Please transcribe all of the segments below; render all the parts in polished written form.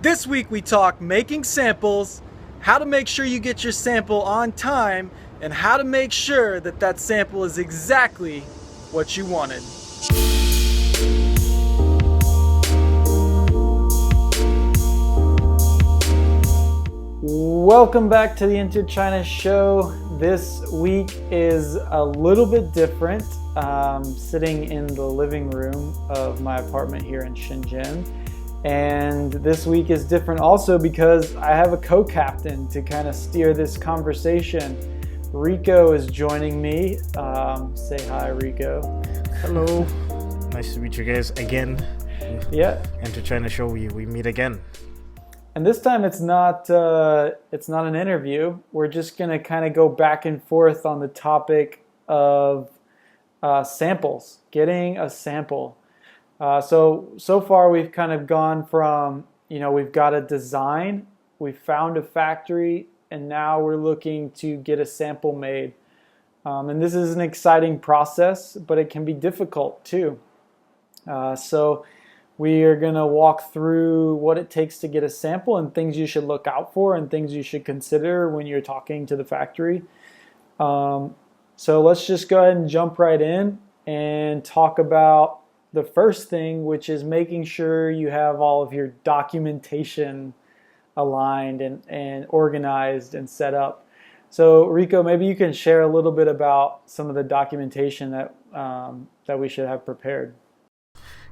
This week we talk making samples, how to make sure you get your sample on time, and how to make sure that that sample is exactly what you wanted. Welcome back to the Enter China show. This week is a little bit different. Sitting in the living room of my apartment here in Shenzhen. And this week is different also because I have a co-captain to kind of steer this conversation. Rico is joining me. Say hi, Rico. Hello. Nice to meet you guys again. Yeah. Enter China show, we meet again. And this time it's not an interview. We're just gonna kind of go back and forth on the topic of samples, getting a sample. So far we've kind of gone from, we've got a design, we've found a factory, and now we're looking to get a sample made. And this is an exciting process, but it can be difficult too. So we are going to walk through what it takes to get a sample and things you should look out for and things you should consider when you're talking to the factory. So let's just go ahead and jump right in and talk about the first thing, which is making sure you have all of your documentation aligned and organized and set up. So Rico, maybe you can share a little bit about some of the documentation that we should have prepared.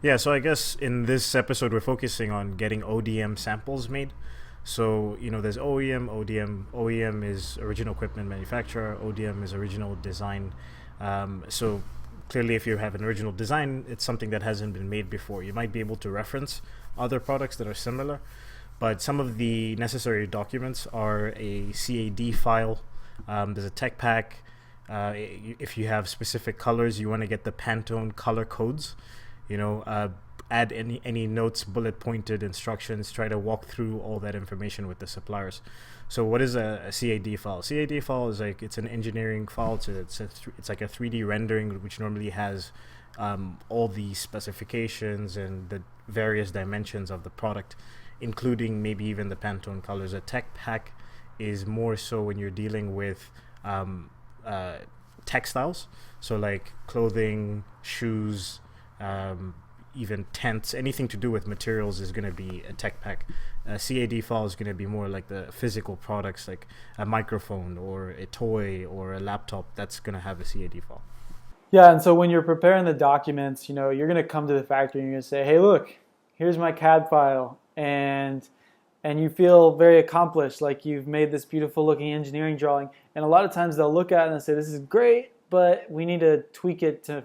Yeah, so I guess in this episode we're focusing on getting ODM samples made. So, there's OEM, ODM. OEM is original equipment manufacturer. ODM is original design. So clearly, if you have an original design, it's something that hasn't been made before. You might be able to reference other products that are similar, but some of the necessary documents are a CAD file. There's a tech pack. If you have specific colors, you want to get the Pantone color codes. Add any notes, bullet pointed instructions. Try to walk through all that information with the suppliers. So what is a CAD file? CAD file is it's an engineering file. It's like a 3D rendering, which normally has all the specifications and the various dimensions of the product, including maybe even the Pantone colors. A tech pack is more so when you're dealing with textiles, so like clothing, shoes, even tents, anything to do with materials is going to be a tech pack. A CAD file is going to be more like the physical products, like a microphone or a toy or a laptop. That's going to have a CAD file. Yeah, and so when you're preparing the documents, you're going to come to the factory and you're going to say, hey, look, here's my CAD file. And you feel very accomplished, like you've made this beautiful looking engineering drawing. And a lot of times they'll look at it and say, this is great, but we need to tweak it to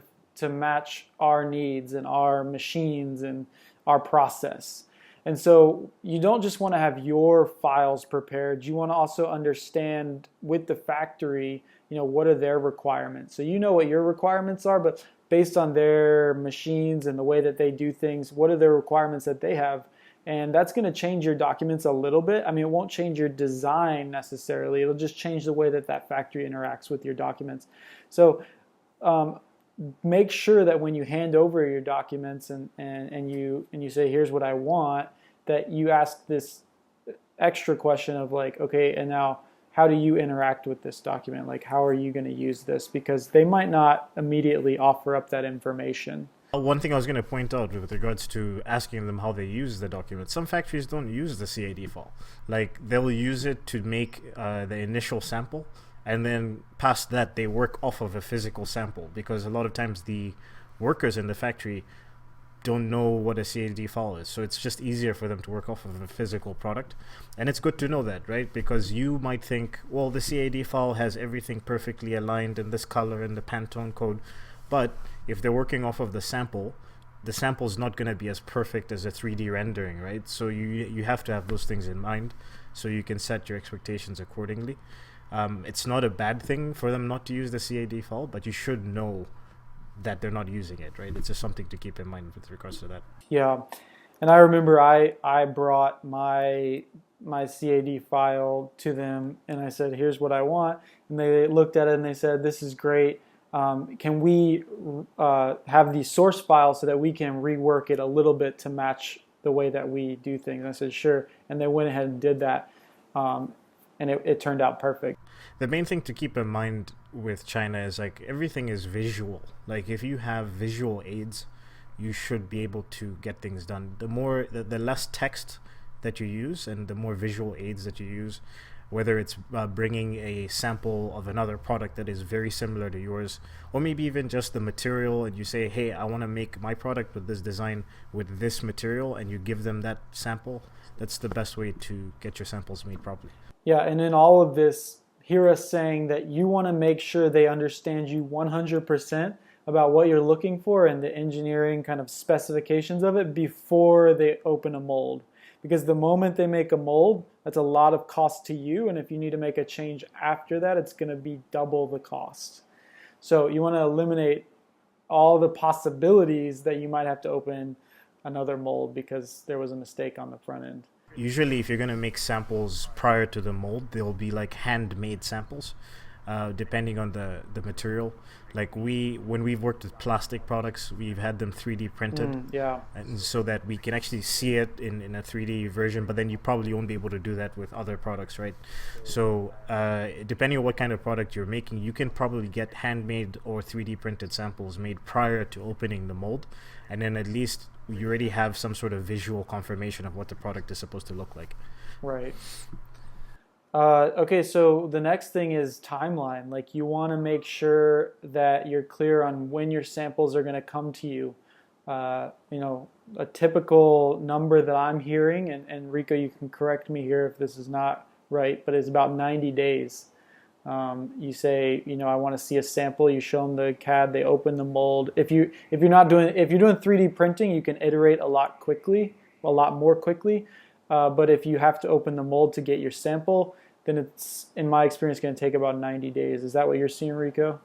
match our needs and our machines and our process. And so you don't just want to have your files prepared. You want to also understand with the factory, what are their requirements. So you know what your requirements are, but based on their machines and the way that they do things, what are their requirements that they have? And that's going to change your documents a little bit. I mean, it won't change your design necessarily. It'll just change the way that factory interacts with your documents. So make sure that when you hand over your documents and you say, here's what I want, that you ask this extra question of like, okay, and now how do you interact with this document? Like, how are you going to use this? Because they might not immediately offer up that information. One thing I was going to point out with regards to asking them how they use the document, some factories don't use the CAD file. Like, they'll use it to make the initial sample, and then past that, they work off of a physical sample, because a lot of times the workers in the factory don't know what a CAD file is. So it's just easier for them to work off of a physical product. And it's good to know that, right? Because you might think, well, the CAD file has everything perfectly aligned in this color and the Pantone code. But if they're working off of the sample is not going to be as perfect as a 3D rendering, right? So you have to have those things in mind so you can set your expectations accordingly. It's not a bad thing for them not to use the CAD file, but you should know that they're not using it, right? It's just something to keep in mind with regards to that. Yeah, and I remember I brought my CAD file to them and I said, here's what I want. And they looked at it and they said, this is great. Can we have the source file so that we can rework it a little bit to match the way that we do things. And I said, sure. And they went ahead and did that. And it turned out perfect. The main thing to keep in mind with China is like everything is visual. Like if you have visual aids, you should be able to get things done. The less text that you use and the more visual aids that you use, whether it's bringing a sample of another product that is very similar to yours, or maybe even just the material, and you say, hey, I want to make my product with this design with this material, and you give them that sample. That's the best way to get your samples made properly. Yeah, and in all of this, hear us saying that you want to make sure they understand you 100% about what you're looking for and the engineering kind of specifications of it before they open a mold. Because the moment they make a mold, that's a lot of cost to you, and if you need to make a change after that, it's going to be double the cost. So you want to eliminate all the possibilities that you might have to open another mold because there was a mistake on the front end. Usually, if you're going to make samples prior to the mold, they'll be like handmade samples, depending on the material. Like when we've worked with plastic products, we've had them 3D printed, and so that we can actually see it in a 3D version. But then you probably won't be able to do that with other products, right? So depending on what kind of product you're making, you can probably get handmade or 3D printed samples made prior to opening the mold, and then at least you already have some sort of visual confirmation of what the product is supposed to look like. Right. Okay, so the next thing is timeline. Like you want to make sure that you're clear on when your samples are going to come to you. A typical number that I'm hearing, and Rico, you can correct me here if this is not right, but it's about 90 days. You say, I want to see a sample. You show them the CAD. They open the mold. If you're doing 3D printing, you can iterate a lot more quickly. But if you have to open the mold to get your sample, then it's, in my experience, going to take about 90 days. Is that what you're seeing, Rico?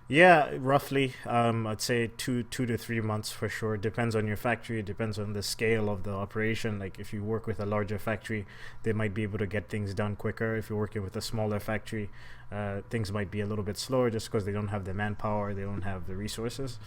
Yeah, roughly. I'd say 2 to 3 months for sure. Depends on your factory. It depends on the scale of the operation. Like if you work with a larger factory, they might be able to get things done quicker. If you're working with a smaller factory, things might be a little bit slower just because they don't have the manpower, they don't have the resources.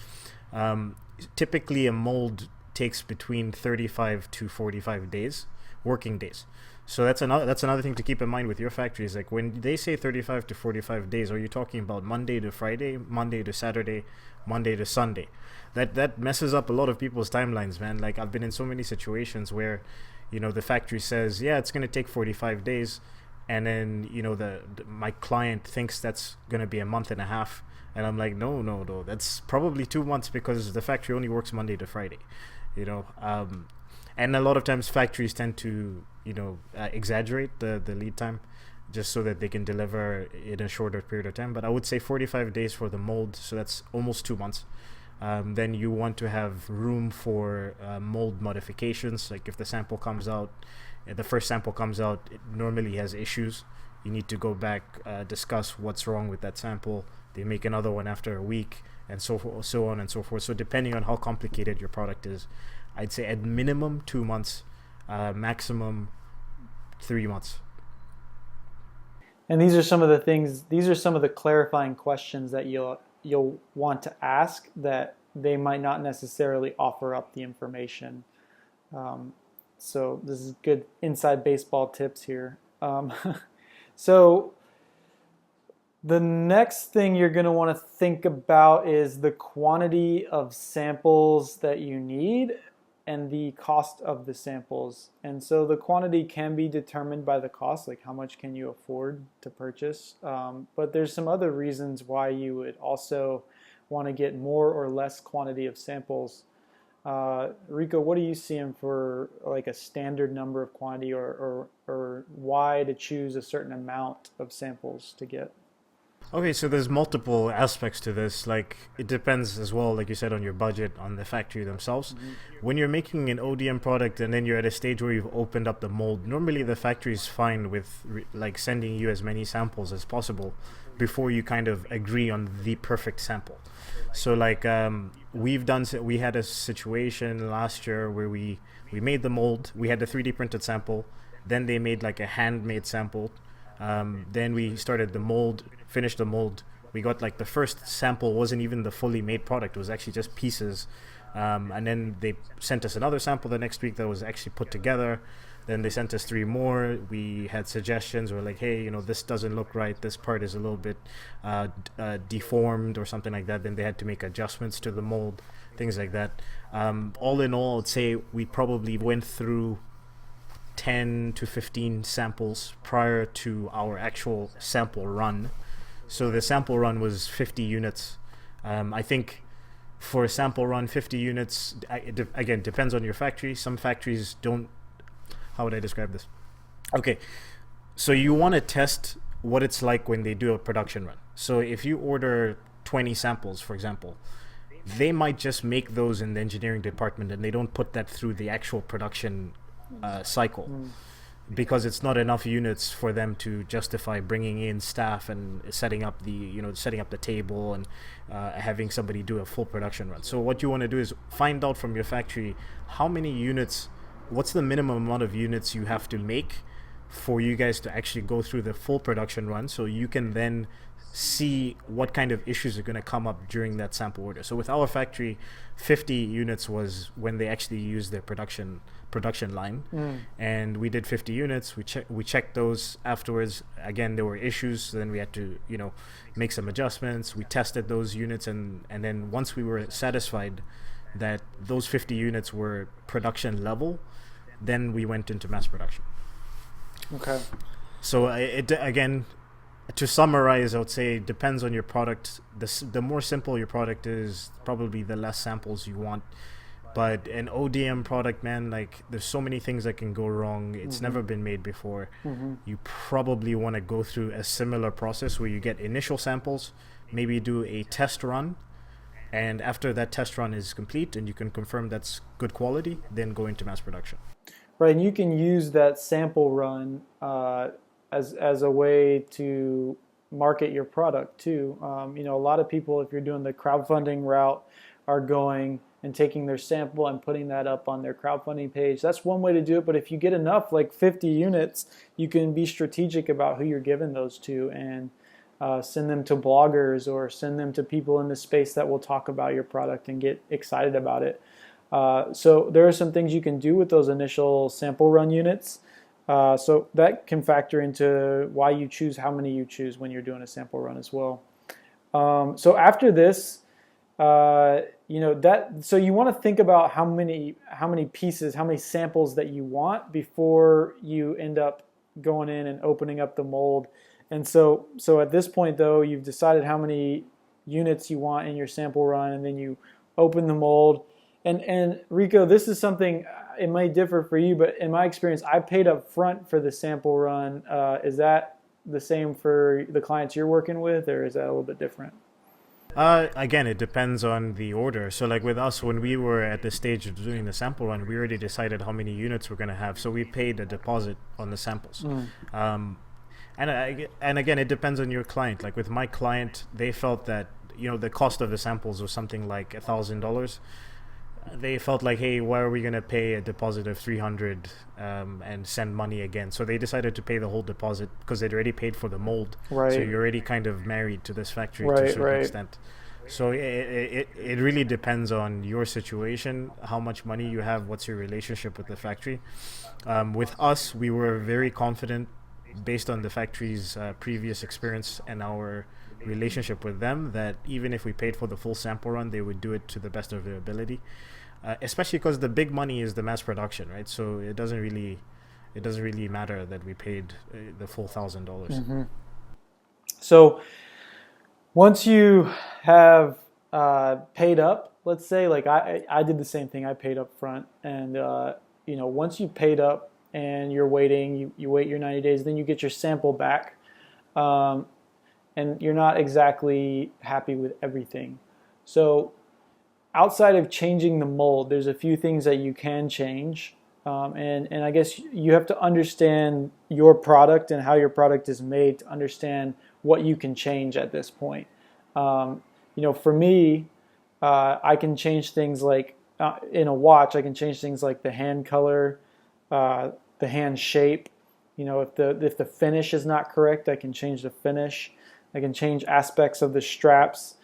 Typically, a mold takes between 35 to 45 days, working days. So that's another thing to keep in mind with your factories. Like when they say 35 to 45 days, are you talking about Monday to Friday, Monday to Saturday, Monday to Sunday? That messes up a lot of people's timelines, man. Like I've been in so many situations where, the factory says, yeah, it's going to take 45 days. And then, my client thinks that's going to be a month and a half. And I'm like, no, that's probably 2 months because the factory only works Monday to Friday, and a lot of times factories tend to, exaggerate the lead time just so that they can deliver in a shorter period of time. But I would say 45 days for the mold, so that's almost 2 months. Then you want to have room for mold modifications. Like if the sample comes out, the first sample comes out, it normally has issues. You need to go back, discuss what's wrong with that sample. They make another one after a week, and so on and so forth. So depending on how complicated your product is, I'd say at minimum 2 months, maximum 3 months. And these are some of the clarifying questions that you'll want to ask that they might not necessarily offer up the information. So this is good inside baseball tips here. So the next thing you're going to want to think about is the quantity of samples that you need and the cost of the samples. And so the quantity can be determined by the cost, like how much can you afford to purchase. But there's some other reasons why you would also want to get more or less quantity of samples. Rico, what are you seeing for like a standard number of quantity or why to choose a certain amount of samples to get? Okay, so there's multiple aspects to this. Like it depends as well, like you said, on your budget, on the factory themselves. Mm-hmm. When you're making an ODM product and then you're at a stage where you've opened up the mold, normally the factory is fine with like sending you as many samples as possible before you kind of agree on the perfect sample. So like we had a situation last year where we made the mold, we had the 3D printed sample, then they made like a handmade sample. Then we started the mold, finished the mold. We got like the first sample wasn't even the fully made product. It was actually just pieces And then they sent us another sample the next week that was actually put together. Then they sent us 3 more. We had suggestions. We're like, hey, this doesn't look right. This part is a little bit deformed or something like that. Then they had to make adjustments to the mold, things like that. All in all, I'd say we probably went through 10 to 15 samples prior to our actual sample run. So the sample run was 50 units. I think for a sample run, 50 units, again, depends on your factory. Some factories don't. How would I describe this? Okay, so you want to test what it's like when they do a production run. So if you order 20 samples, for example, they might just make those in the engineering department and they don't put that through the actual production cycle because it's not enough units for them to justify bringing in staff and setting up the table and having somebody do a full production run. So what you want to do is find out from your factory how many units, what's the minimum amount of units you have to make for you guys to actually go through the full production run, so you can then see what kind of issues are going to come up during that sample order. So with our factory, 50 units was when they actually used their production line, and we did 50 units. We checked those afterwards. Again, there were issues, so then we had to make some adjustments. We tested those units, and then once we were satisfied that those 50 units were production level, then we went into mass production. Okay. So again, to summarize, I would say it depends on your product. The more simple your product is, probably the less samples you want. But an ODM product, man, like there's so many things that can go wrong. It's never been made before. You probably want to go through a similar process where you get initial samples, maybe do a test run, and after that test run is complete and you can confirm that's good quality, then go into mass production. Right, and you can use that sample run as a way to market your product too. A lot of people, if you're doing the crowdfunding route, are going and taking their sample and putting that up on their crowdfunding page. That's one way to do it, but if you get enough, like 50 units, you can be strategic about who you're giving those to and send them to bloggers or send them to people in the space that will talk about your product and get excited about it. So there are some things you can do with those initial sample run units. So that can factor into why you choose how many you choose when you're doing a sample run as well. So after this, so you want to think about how many pieces, how many samples that you want before you end up going in and opening up the mold. And so at this point, though, you've decided how many units you want in your sample run, and then you open the mold. And Rico, this is something, it might differ for you, but in my experience, I paid up front for the sample run. Is that the same for the clients you're working with, or is that a little bit different? Again, it depends on the order. So like with us, when we were at the stage of doing the sample run, we already decided how many units we're going to have. So we paid a deposit on the samples. And again, it depends on your client. Like with my client, they felt that, the cost of the samples was something like $1,000. They felt like, hey, why are we going to pay a deposit of $300 and send money again? So they decided to pay the whole deposit because they'd already paid for the mold. Right. So you're already kind of married to this factory to a certain extent. So it really depends on your situation, how much money you have, what's your relationship with the factory. With us, we were very confident based on the factory's previous experience and our relationship with them that even if we paid for the full sample run, they would do it to the best of their ability. Especially because the big money is the mass production, right? So it doesn't really matter that we paid the full $1,000. So once you have paid up, let's say, like I did the same thing. I paid up front, and once you paid up and you're waiting, you wait your 90 days, then you get your sample back, and you're not exactly happy with everything. So outside of changing the mold, there's a few things that you can change. And I guess you have to understand your product and how your product is made to understand what you can change at this point. For me, I can change things like in a watch, I can change things like the hand color, the hand shape. If the finish is not correct, I can change the finish. I can change aspects of the straps.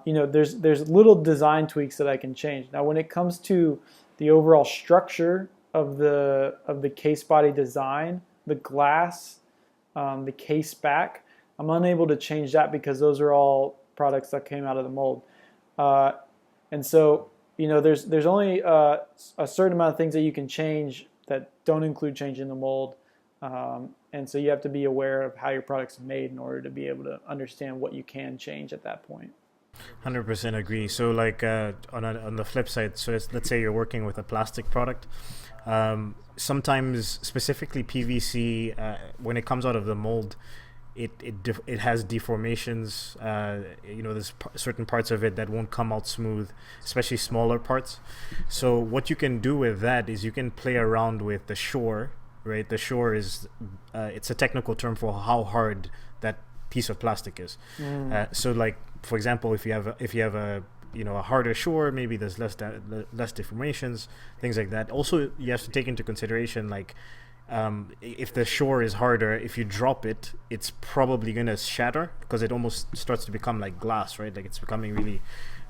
there's little design tweaks that I can change. Now, when it comes to the overall structure of the case body design, the glass, the case back, I'm unable to change that because those are all products that came out of the mold. And so, there's only a certain amount of things that you can change that don't include changing the mold. And so you have to be aware of how your product's made in order to be able to understand what you can change at that point. 100% agree. So like on the flip side, so let's say you're working with a plastic product. Sometimes specifically PVC, when it comes out of the mold, it has deformations. There's certain parts of it that won't come out smooth, especially smaller parts. So what you can do with that is you can play around with the shore, right? The shore is it's a technical term for how hard that piece of plastic is. So like, for example, if you have a a harder shore, maybe there's less deformations, things like that. Also, you have to take into consideration like if the shore is harder, if you drop it, it's probably gonna shatter because it almost starts to become like glass, right? Like it's becoming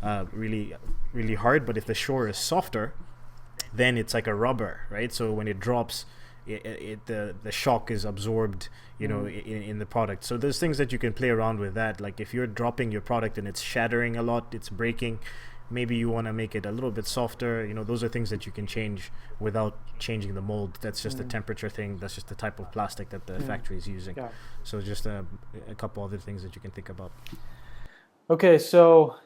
really hard. But if the shore is softer, then it's like a rubber, right? So when it drops, the shock is absorbed, in the product. So there's things that you can play around with that. Like if you're dropping your product and it's shattering a lot, it's breaking, maybe you want to make it a little bit softer. Those are things that you can change without changing the mold. That's just a temperature thing. That's just the type of plastic that the factory is using. Yeah. So just a couple other things that you can think about. Okay, so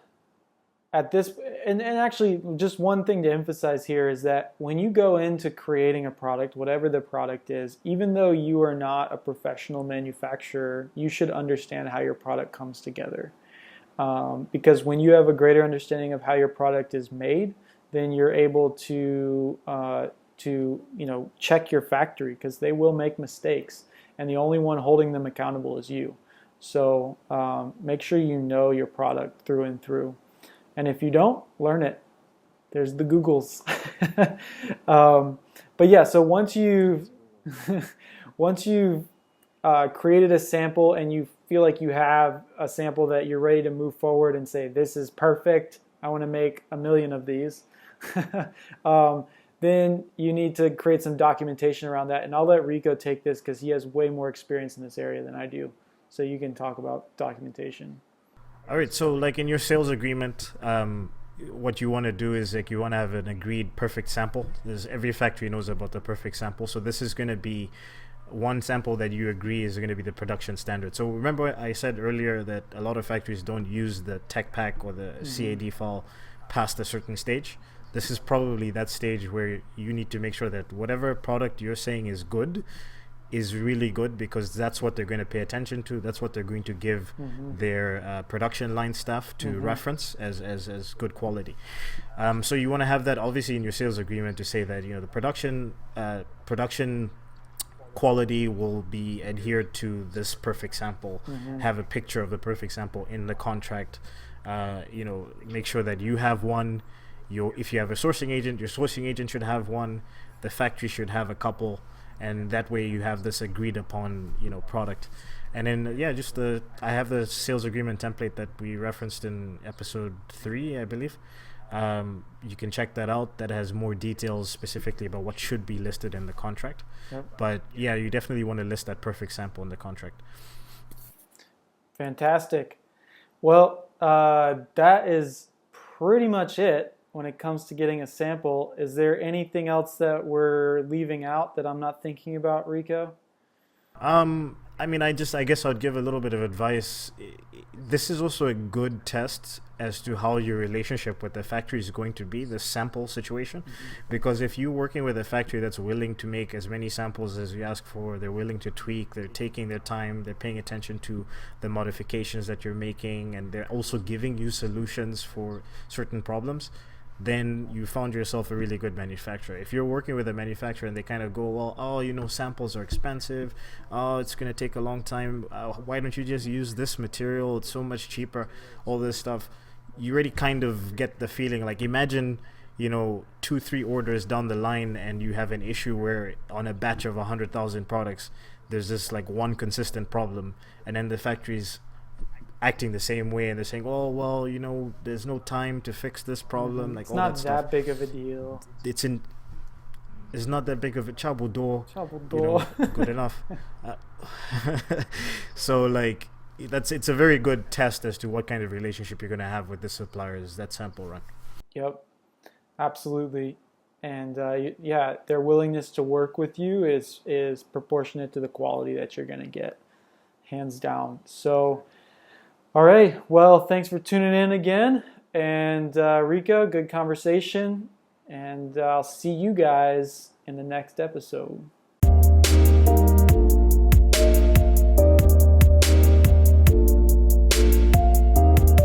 at this, and actually just one thing to emphasize here is that when you go into creating a product, whatever the product is, even though you are not a professional manufacturer, you should understand how your product comes together. Because when you have a greater understanding of how your product is made, then you're able to check your factory, because they will make mistakes, and the only one holding them accountable is you. So make sure you know your product through and through. And if you don't, learn it. There's the Googles. But yeah, so once you've created a sample and you feel like you have a sample that you're ready to move forward and say, this is perfect, I want to make 1 million of these, then you need to create some documentation around that. And I'll let Rico take this because he has way more experience in this area than I do. So you can talk about documentation. All right, so like in your sales agreement, what you want to do is like you want to have an agreed perfect sample. Every factory knows about the perfect sample. So this is going to be one sample that you agree is going to be the production standard. So remember I said earlier that a lot of factories don't use the tech pack or the CAD file past a certain stage. This is probably that stage where you need to make sure that whatever product you're saying is good is really good, because that's what they're going to pay attention to. That's what they're going to give their production line staff to reference as good quality. So you want to have that obviously in your sales agreement to say that the production quality will be adhered to this perfect sample. Have a picture of the perfect sample in the contract. Make sure that you have one. If you have a sourcing agent, your sourcing agent should have one. The factory should have a couple. And that way you have this agreed upon, product. And then, I have the sales agreement template that we referenced in episode 3, I believe. You can check that out. That has more details specifically about what should be listed in the contract. Yep. But yeah, you definitely want to list that perfect sample in the contract. Fantastic. Well, that is pretty much it. When it comes to getting a sample, is there anything else that we're leaving out that I'm not thinking about, Rico? I guess I'd give a little bit of advice. This is also a good test as to how your relationship with the factory is going to be, the sample situation. Because if you're working with a factory that's willing to make as many samples as you ask for, they're willing to tweak, they're taking their time, they're paying attention to the modifications that you're making, and they're also giving you solutions for certain problems, then you found yourself a really good manufacturer. If you're working with a manufacturer and they kind of go, samples are expensive, it's going to take a long time, why don't you just use this material, it's so much cheaper, all this stuff, you already kind of get the feeling. Like imagine 2-3 orders down the line and you have an issue where on a batch of 100,000 products there's this like one consistent problem, and then the factory's acting the same way, and they're saying, "Oh well, there's no time to fix this problem," like It's all not that stuff. that big of a deal. It's in It's not that big of a chabudo, Trouble. good enough. Uh, so like it's a very good test as to what kind of relationship you're gonna have with the suppliers. That sample run. Yep, absolutely. And yeah, their willingness to work with you is proportionate to the quality that you're going to get, hands down. So, all right. Well, thanks for tuning in again. And Rico, good conversation. And I'll see you guys in the next episode.